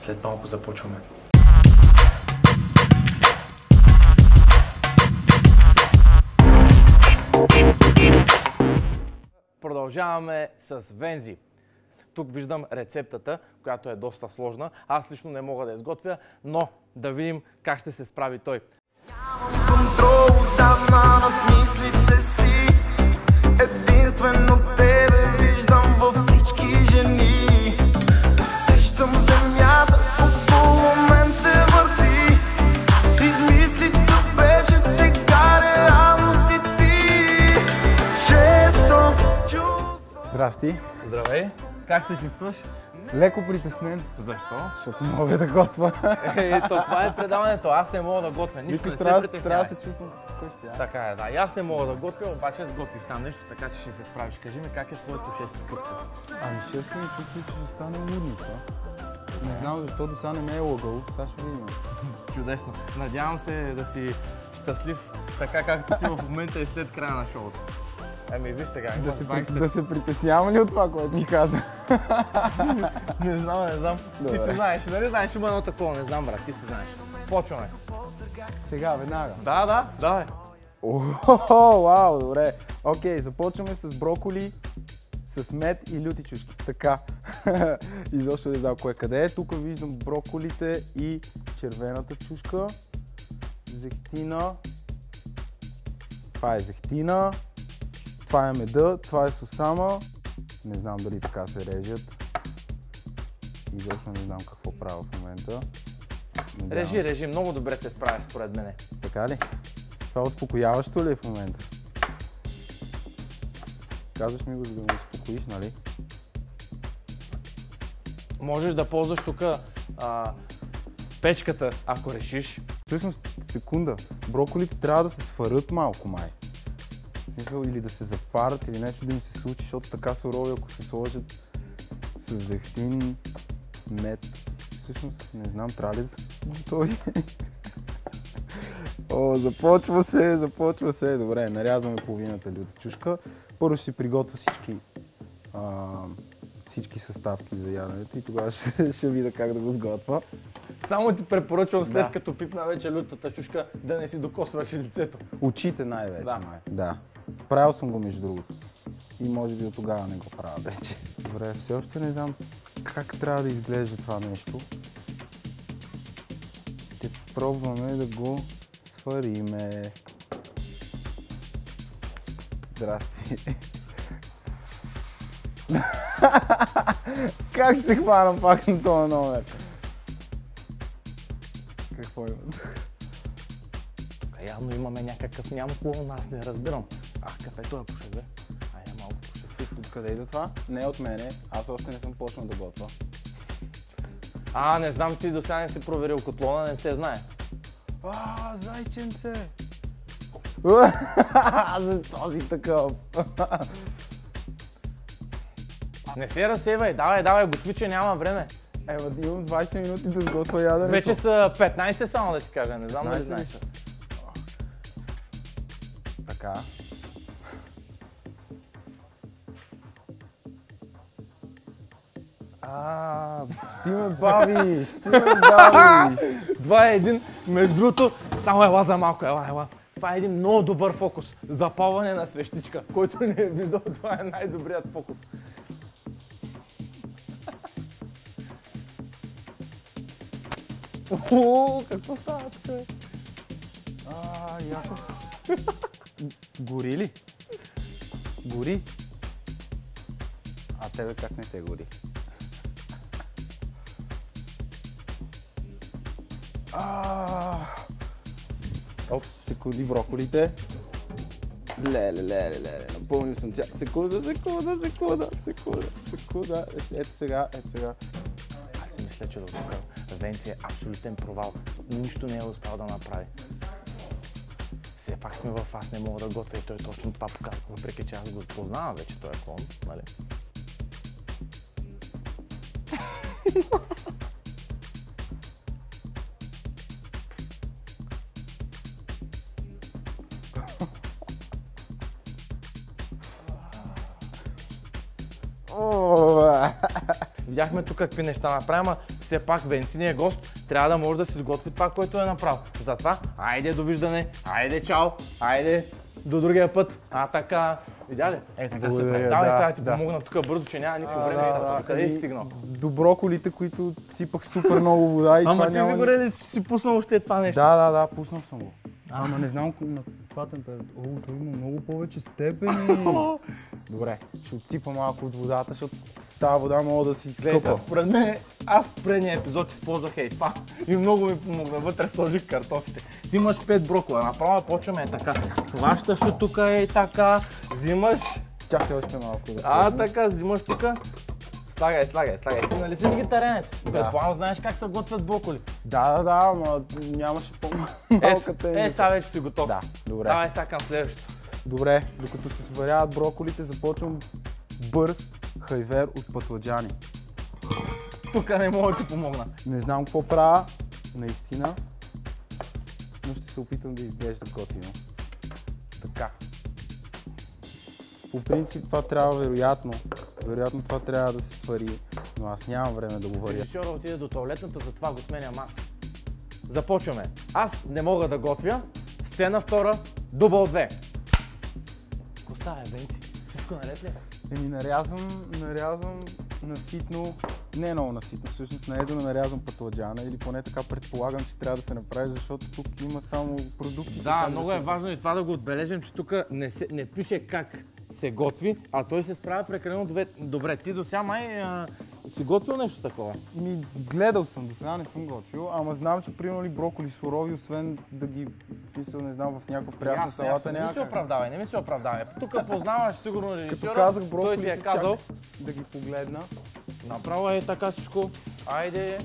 След малко започваме. Продължаваме с Вензи. Тук виждам рецептата, която е доста сложна. Аз лично не мога да я изготвя, но да видим как ще се справи той. Нямам контрол отдавна над мислите си. Единствено тебе виждам във всички жени. Усещам земята, около мен се върти. Измислица беше, сега реално си ти. Шесто чувство. Здрасти. Здравей! Как се чувстваш? Леко притеснен, Защо? защото не мога да готвя. Това е предаването. Аз не мога да готвя. Нищо Викаш, не се трябва да притеснявай. се чувствам като вкъщи. Така е, да. И аз не мога да готвя, обаче сготвих там нещо, така че ще се справиш. Кажи ми как е своето шесто чувство. Ами шесто ми чувство, че ще стане лудница. Не знам защо до сега не ме е лъгал, сега ще видим. Чудесно. Надявам се да си щастлив, така както си в момента и след края на шоуто. Ами виж сега, има 20... Да се притеснявам ли от това, което ми каза? Не знам. Добре. Ти си знаеш, нали знаеш, има едно такова, не знам брат, ти си знаеш. Почваме. Сега, веднага. Да, давай. Охо, вау, добре. Окей, започваме с броколи, с мед и люти чушки. Така. Изобщо не знам кое къде е. Тук виждам броколите и червената чушка. Зехтина. Това е зехтина. Това е меда, това е сусама. Не знам дали така се режат. Изобщо не знам какво правя в момента. Режи, много добре се справяш според мене. Така ли? Това успокояващо ли е в момента? Казваш ми го, за да ме успокоиш, нали? Можеш да ползваш тук печката, ако решиш. Всъщност, секунда. Броколите трябва да се сварят малко, май. Или да се запарат, или нещо да им се случи, защото така сурови, ако се сложат с зехтин, мед. Всъщност, не знам, трябва ли да са готови? О, започва се. Добре, нарязваме половината люта чушка. Първо ще си приготвя всички съставки за яденето и тогава ще видя как да го сготвя. Само ти препоръчвам след като пипна вече лютата чушка да не си докосваш лицето. Очите най-вече, Да. май. Да. Правил съм го между другото. И може би от тогава не го правя вече. Добре, все още не знам как трябва да изглежда това нещо. Ще пробваме да го свариме. Здрасти. Как ще се хвана пак на този номер? Какво има? Тук явно имаме някакъв ням клоун, аз не разбирам. Кафето е пушек, бе. Айде малко пушек. Откъде идва това? Не от мене. Аз още не съм почнал да готвя. Не знам, ти до сега не си проверил котлона, не се знае. Зайченце! Защо си такъв? Не се разсейвай, давай, готви, че няма време. Имам 20 минути да сготвя яденето. Вече са 15 само да ти кажа, не знам дали знаеш. Така. Ти ме бавиш! 2-1, между другото, само ела за малко, ела. Това е един много добър фокус. Запалване на свещичка, който не е виждал, това е най-добрият фокус. Какво става тук? Яко. Гори ли? Гори? А тебе как не те гори? Секунди броколите. Леле, напълнил съм тя. Секунда. Ето сега. Аз си мисля, че до тук Венци е абсолютен провал. Нищо не е успял да направи. Все пак сме в Аз не мога да готвя и той точно това показва, въпреки че аз го познавам вече този клон, нали? Видяхме тук какви неща направим, Все пак Венциният гост трябва да може да си сготви това, което е направил. Затова, айде, довиждане, айде, чао, айде, до другия път. Така, видя ли? Така се прави. Давай сега ти помогна тук бързо, че няма никакво време. Къде си стигнал? До броколите, които сипах супер много вода и това няма... Ама ти сигурен ли си, че си пуснал още това нещо? Да, пуснал съм го. Ама не знам на каква температура. Той има много повече степени. Добре, ще отсипа малко от водата, защото тази вода мога да си изкъпа. Според мен, аз в предния епизод използвах това и много ми помогна. Вътре сложих картофите. Ти имаш 5 брокола, направо почваме така. Хващаш от тук така, взимаш... Чакай още малко да сложим. Така, взимаш тук. Слагай. Ти нали си вегетарианец? Предполагам, знаеш как се готвят броколи. Да, ама нямаше по-малка тема. Сега вече си готов. Да, добре. Давай сега към следващото. Добре, докато се сваряват броколите, започвам бърз хайвер от пътладжани. Тук не мога да ти помогна. Не знам какво правя, наистина, но ще се опитам да изглежда готино. Така. По принцип това трябва вероятно това трябва да се свари, но аз нямам време да го варя. Режисьора отиде до тоалетната, затова го сменям аз. Започваме. Аз не мога да готвя. Сцена втора, дубъл 2. Какво става, Венци? Всичко наред ли? Нарязвам наситно, не много наситно, всъщност на едно нарязвам пътладжана или поне така предполагам, че трябва да се направи, защото тук има само продукти. Да, много е важно и това да го отбележим, че тук не пише как се готви, а той се справя прекалено добре. Ти досега май си готвил нещо такова? Гледал съм, досега не съм готвил, ама знам, че примерно ли броколи сурови, освен да ги, не знам, в някаква прясна салата няма. Не ми се оправдавай. Тук познаваш сигурно режисьора, казах броколи, той ти е казал. Да ги погледна. Направо е така всичко. Айде.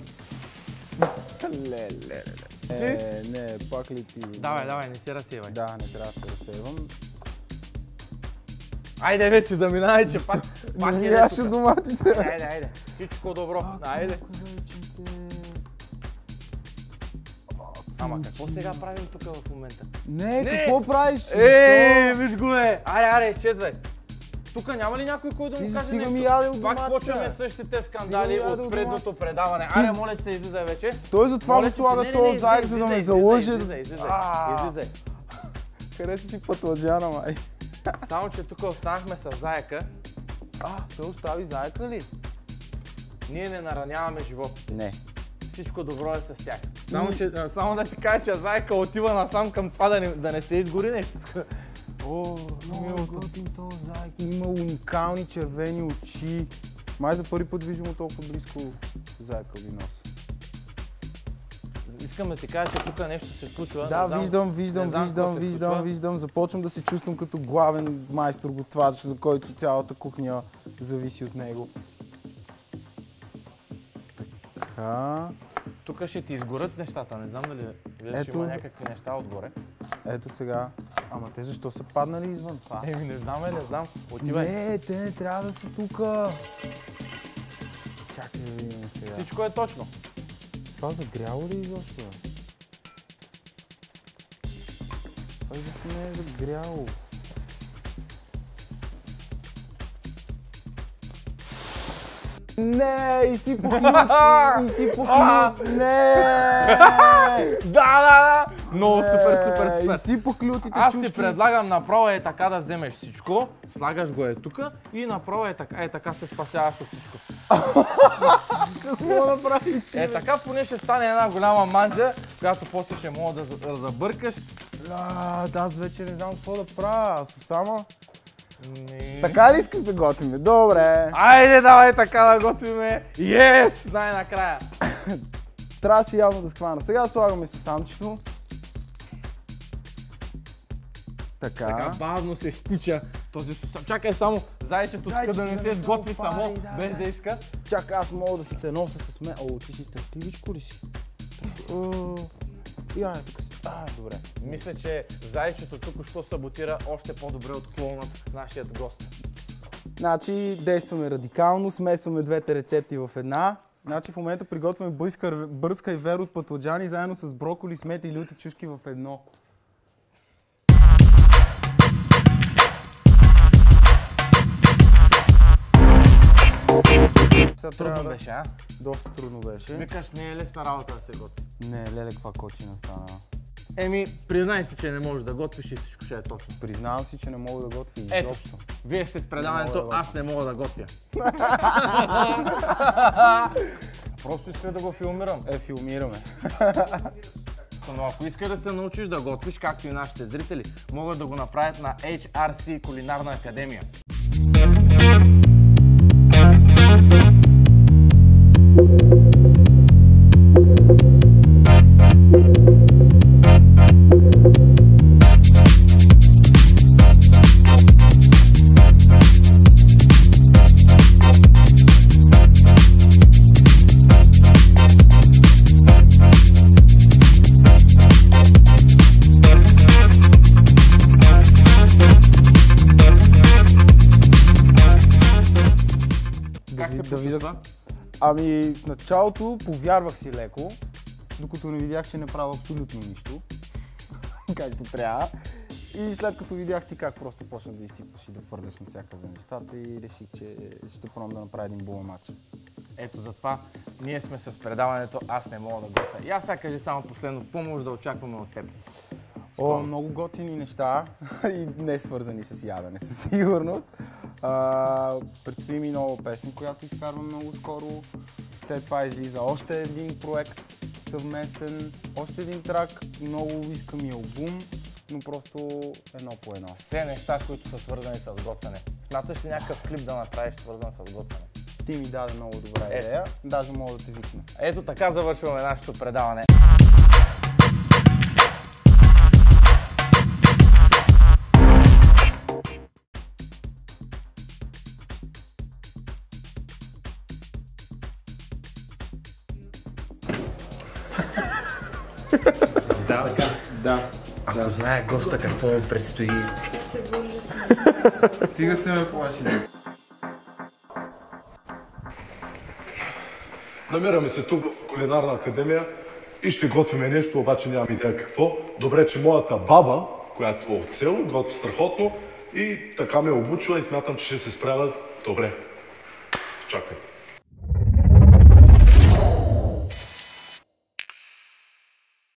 Не, пак ли ти... Давай, не се разсейвай. Да, не трябва да се разсейвам. Айде вече, заминавай, че пак не яше доматите. Айде. Всичко добро. Айде. Ама какво сега правим тук в момента? Не, какво правиш? Виж го Айде, изчезвай. Тук няма ли някой, който да му каже нещо? Пак почваме същите скандали от предното предаване. Айде, моля ти се, излизай вече. Той затова го слага този заек, за да ме залъже. Излизай. Хареса си пътладжана, май. Само, че тук останахме с заека. Той остави заека ли? Ние не нараняваме живота. Не. Всичко добро е с тях. Само да ти кажа, че заека отива насам към това да не се изгори нещо. Много готин този заек. Има уникални червени очи. Май за първи път виждам толкова близко заека ви носа. Искам да ти кажа, че тук нещо се случва. Да, виждам. Започвам да се чувствам като главен майстор-готвач, за който цялата кухня зависи от него. Така. Тук ще ти изгорят нещата, не знам дали виждаш, има някакви неща отгоре. Ето сега. Ама те защо са паднали извън това? Не знам. Отивай. Не, те не трябва да са тука. Чакай да видим сега. Всичко е точно. Това загряло ли изобщо? Това изобщо не е загряло. Не, изсипах лют! Не! Да! Много супер! Изсипах лютите чушки. Аз ти предлагам направо така да вземеш всичко, слагаш го тук и направо така се спасяваш от всичко. Какво направиш? Така поне ще стане една голяма манджа, която после ще мога да забъркаш. Аз вече не знам какво да правя. Сусама? Така ли искаш да готвиме? Добре. Айде, давай така да готвиме. Yes! Най-накрая. Трябваше явно да схвана. Сега слагаме сусамчето. Така бавно се стича този сусам. Чакай само зайчето тук да не се сготви само, без да иска. Чакай, аз мога да си те носа с мен. Ти си стърпливичко ли си? Тук си. Добре. Мисля, че зайчето тук що саботира още по-добре от клонът нашият гост. Значи действаме радикално, смесваме двете рецепти в една. Значи в момента приготвяме бърз хайвер от пътладжани заедно с броколи, смет и люти чушки в едно. Трудно беше, а? Доста трудно беше. Викаш, не е лесна работа да се готви. Не, леле, каква кочина стана. Еми, признай си, че не можеш да готвиш и всичко ще е точно. Признавам си, че не мога да готвя изобщо. Вие сте с предаването, аз не мога да готвя. Просто исках да го филмирам. Филмираме. Но ако искаш да се научиш да готвиш, както и нашите зрители, могат да го направят на HRC Кулинарна академия. Как се почувства? Ами, в началото повярвах си леко, докато не видях, че не правя абсолютно нищо, както трябва. И след като видях ти как просто почна да изсипаш и да фърляш на всякъде нещата и реших, че ще пробвам да направя един бубав мач. Ето затова ние сме с предаването Аз не мога да готвя. И аз сега кажи само последно, какво може да очакваме от теб? Много готини неща и не свързани с ядене, със сигурност. Предстои ми нова песен, която изкарвам много скоро. След това излиза още един проект съвместен, още един трак. Много искам и албум, но просто едно по едно. Все неща, които са свързани с готвене. Смяташ ли някакъв клип да направиш свързан с готвене? Ти ми даде много добра идея, даже мога да те викна. Ето така завършваме нашето предаване. Да. Ако знае госта какво му предстои. Стига сте ме плашили. Намираме се тук в Кулинарна академия и ще готвиме нещо, обаче нямам идея какво. Добре, че моята баба, която е от село, готви страхотно и така ме е обучила и смятам, че ще се справя добре. Чакай.